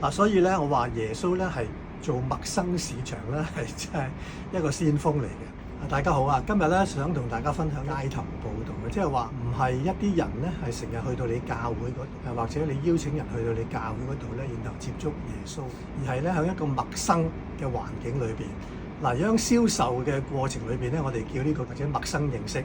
嗱，所以咧我話耶穌咧係做陌生市場咧係真係一個先鋒嚟嘅。大家好啊！今日咧想同大家分享街頭報道嘅，即係話唔係一啲人咧係成日去到你教會嗰度，或者你邀請人去到你教會嗰度咧，然後接觸耶穌，而係咧喺一個陌生嘅環境裏邊。嗱，喺銷售嘅過程裏邊咧，我哋叫呢個或者陌生認識。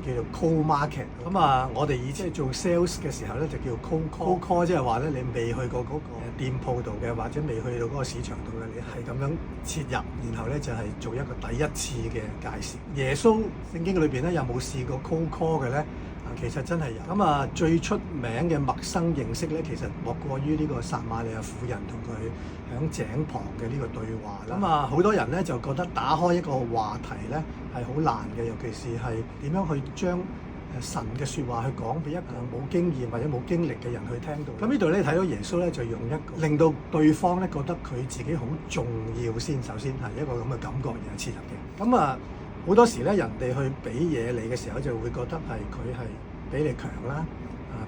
叫做 cold market。咁我哋以前做 sales 嘅時候咧，就叫 cold call， 即係話咧，你未去過嗰個店鋪度嘅，或者未去到嗰個市場度嘅，你係咁樣切入，然後咧就係做一個第一次嘅介紹。耶穌聖經裏邊咧有冇試過 cold call 嘅咧？其實真係有。咁最出名嘅陌生認識咧，其實莫過於呢個撒瑪利亞婦人同佢響井旁嘅呢個對話啦。好多人咧就覺得打開一個話題咧係好難嘅，尤其是係點樣去將神嘅説話去講俾一個冇經驗或者冇經歷嘅人去聽到。咁呢度咧睇到耶穌咧就用一個令到對方咧覺得佢自己好重要先，首先係一個咁嘅感覺而係切入嘅。咁好多時咧，人哋去俾嘢你嘅時候，就會覺得係佢係比你強啦，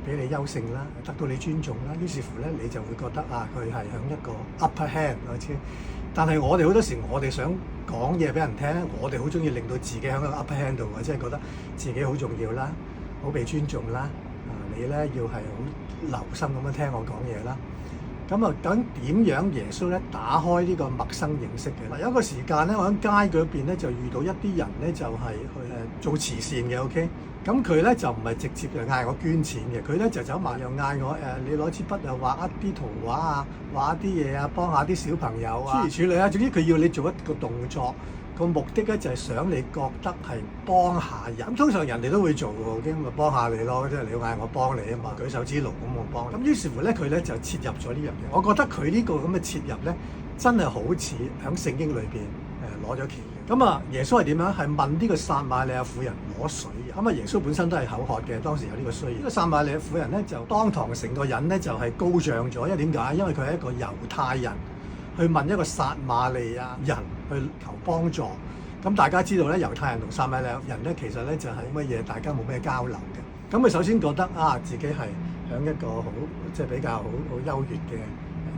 比你優勝啦，得到你尊重啦。於是乎咧，你就會覺得佢係響一個 upper hand 好似。但係我哋好多時，我哋想講嘢俾人聽，我哋好中意令到自己喺個 upper hand 度嘅，即係覺得自己好重要啦，好被尊重啦。你咧要係好留心咁樣聽我講嘢啦。咁究竟點樣耶穌咧打開呢個陌生認識嘅？有一個時間咧，我喺街嗰邊咧就遇到一啲人咧，就係去做慈善嘅 ，OK。咁佢咧就唔係直接就嗌我捐錢嘅，佢咧就走埋又嗌我你攞支筆又畫一啲圖畫啊，畫一啲嘢啊，幫下啲小朋友啊，諸如此類啊。總之佢要你做一個動作，個目的咧就係想你覺得係幫下人。咁通常人哋都會做嘅，OK，咪幫下你咯，即係你要嗌我幫你啊嘛，舉手之勞咁我幫你。咁於是乎咧，佢咧就切入咗呢樣嘢。我覺得佢呢個咁嘅切入咧，真係好似喺聖經裏邊攞咗旗嘅。咁耶穌係點樣？係問呢個撒瑪利亞婦人攞水。咁耶穌本身都係口渴嘅，當時有呢個需要。呢個撒瑪利亞婦人咧就當堂成個人咧就係高漲咗，因為點解？因為佢係一個猶太人去問一個撒瑪利亞人去求幫助。咁大家知道咧，猶太人同撒瑪利亞人咧其實咧就係乜嘢？大家冇咩交流嘅。咁佢首先覺得自己係響一個好即係比較好優越嘅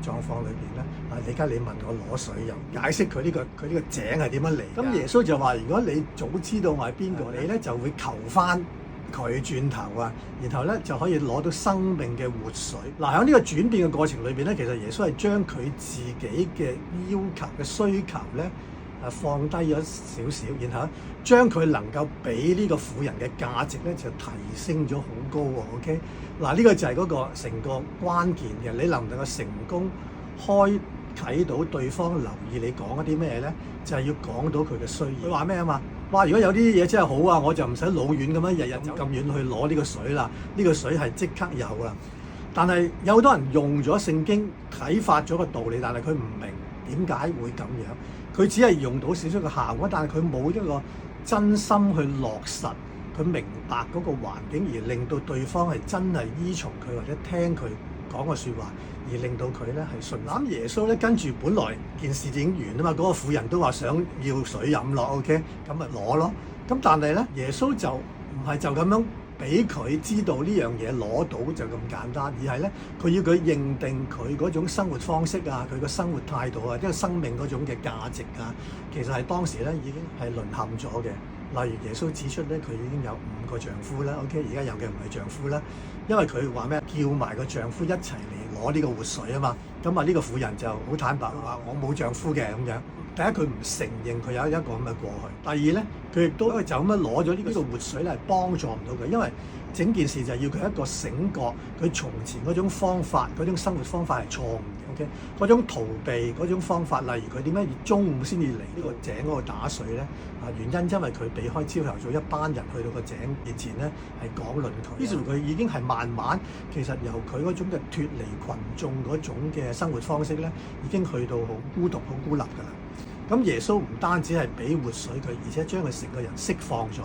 狀況裏邊咧，而家你問我攞水，又解釋佢呢個井係點樣嚟。咁耶穌就話：如果你早知道我係邊個，你咧就會求翻佢轉頭啊，然後咧就可以攞到生命嘅活水。喺呢個轉變嘅過程裏邊咧，其實耶穌係將佢自己嘅要求嘅需求咧放低咗少少，然後將佢能夠俾呢個婦人嘅價值咧就提升咗好高喎。OK，呢個就係嗰個成個關鍵嘅，你能唔能夠成功開啟到對方留意你講一啲咩咧？就係要講到佢嘅需要。佢話咩啊嘛？哇！如果有啲嘢真係好啊，我就唔使老遠咁樣日日走咁遠去攞呢個水啦。呢個水係即刻有啦。但係有好多人用咗聖經啟發咗個道理，但係佢唔明點解會咁樣。佢只係用到少少嘅效果，但係佢冇一個真心去落實，佢明白嗰個環境，而令到對方係真係依從佢或者聽佢講嘅説話，而令到佢咧係信。咁耶穌咧跟住本來件事已經完啊嘛，嗰個婦人都話想要水飲咯 ，OK， 咁咪攞咯。咁但係咧，耶穌就唔係就咁樣俾佢知道呢樣嘢攞到就咁簡單，而係咧佢要佢認定佢嗰種生活方式啊，佢個生活態度啊，即係生命嗰種嘅價值啊，其實係當時咧已經係淪陷咗嘅。例如耶穌指出咧，佢已經有5個丈夫啦 ，OK， 而家有嘅唔係丈夫啦，因為佢話咩？叫埋個丈夫一齊嚟攞呢個活水啊嘛。咁呢個婦人就好坦白話：我冇丈夫嘅咁樣。第一，佢唔承認佢有一個咁嘅過去。第二咧，佢亦都就咁樣攞咗呢個活水咧，係幫助唔到佢，因為整件事就係要佢一個醒覺，佢從前嗰種方法、嗰種生活方法係錯誤嘅。OK， 嗰種逃避嗰種方法，例如佢點解要中午先至嚟呢個井嗰度打水咧？原因因為佢避開朝頭早一班人去到個井面前咧，係講論佢。於是乎佢已經係慢慢其實由佢嗰種嘅脫離群眾嗰種嘅生活方式咧，已經去到好孤獨、好孤立㗎啦。咁耶穌唔單止係俾活水佢，而且將佢成個人釋放咗。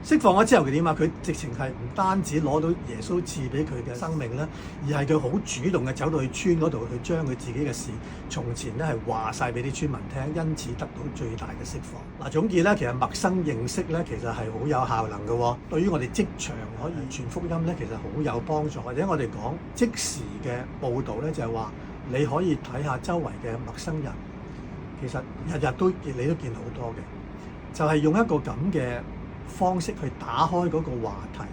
釋放咗之後佢點啊？佢直情係唔單止攞到耶穌賜俾佢嘅生命啦，而係佢好主動嘅走到去村嗰度去將佢自己嘅事從前咧係話晒俾啲村民聽，因此得到最大嘅釋放。總結咧，其實陌生認識咧，其實係好有效能嘅喎。對於我哋職場可以傳福音咧，其實好有幫助。或者我哋講即時嘅報導咧，就係話你可以睇下周圍嘅陌生人，其實日日都你都見好多嘅，就係用一個咁嘅方式去打開嗰個話題。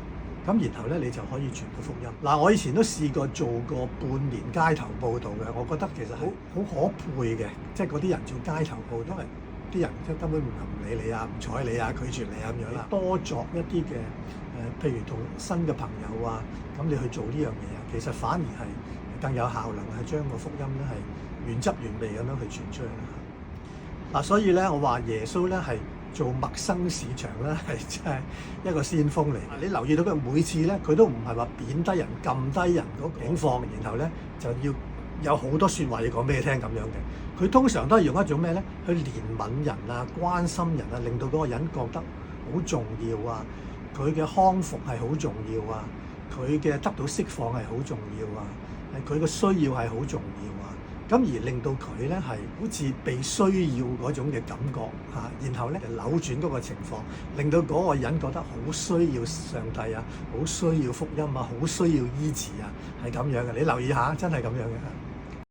咁然後咧，你就可以傳到福音。嗱，我以前都試過做過半年街頭報導嘅，我覺得其實好可佩嘅，即係嗰啲人做街頭報導，因為啲人即係根本唔理你啊，唔睬你啊，拒絕你啊咁樣啦。多作一啲嘅譬如同新嘅朋友啊，咁你去做呢樣嘢啊，其實反而係更有效能，係將個福音咧係原汁原味咁樣去傳出去啦。嗱，所以咧，我話耶穌咧係做陌生市場咧，係真係一個先鋒嚟。你留意到佢每次咧，佢都唔係話貶低人、撳低人嗰個境況，然後咧就要有好多説話要講俾你聽咁樣嘅。佢通常都係用一種咩咧，去憐憫人啊、關心人啊，令到嗰個人覺得好重要啊，佢嘅康復係好重要啊，佢嘅得到釋放係好重要啊，係佢嘅需要係好重要啊。咁而令到佢咧係好似被需要嗰種嘅感覺嚇，然後咧扭轉嗰個情況，令到嗰個人覺得好需要上帝啊，好需要福音啊，好需要醫治啊，係咁樣嘅。你留意下，真係咁樣嘅。